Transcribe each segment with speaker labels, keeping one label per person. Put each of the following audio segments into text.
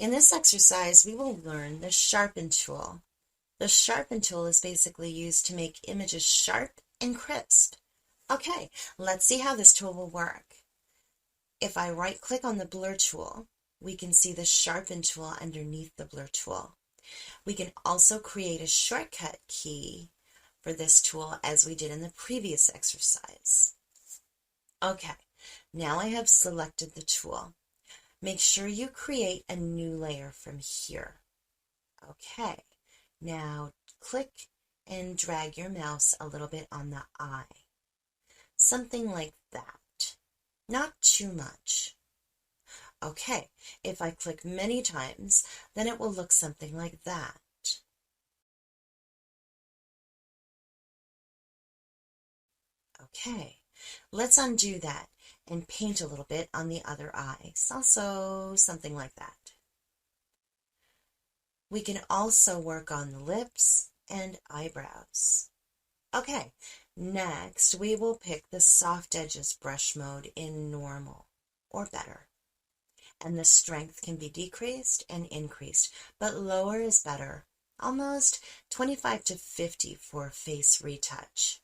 Speaker 1: In this exercise, we will learn the Sharpen Tool. The Sharpen Tool is basically used to make images sharp and crisp. Okay, let's see how this tool will work. If I right-click on the Blur tool, we can see the Sharpen tool underneath the Blur tool. We can also create a shortcut key for this tool as we did in the previous exercise. Okay, now I have selected the tool. Make sure you create a new layer from here. Okay, now click and drag your mouse a little bit on the eye. Something like that. Not too much. Okay, if I click many times, then it will look something like that. Okay, let's undo that and paint a little bit on the other eye. Also something like that. We can also work on the lips and eyebrows. Okay, next we will pick the soft edges brush mode in normal or better. And the strength can be decreased and increased, but lower is better. Almost 25 to 50 for face retouch.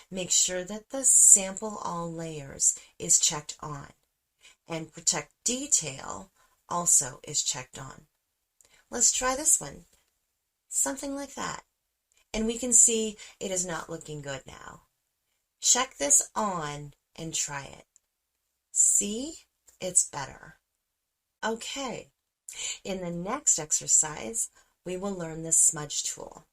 Speaker 1: Make sure that the sample all layers is checked on, and protect detail also is checked on. Let's try this one. Something like that. And we can see it is not looking good now. Check this on and try it. See? It's better. Okay. In the next exercise, we will learn the smudge tool.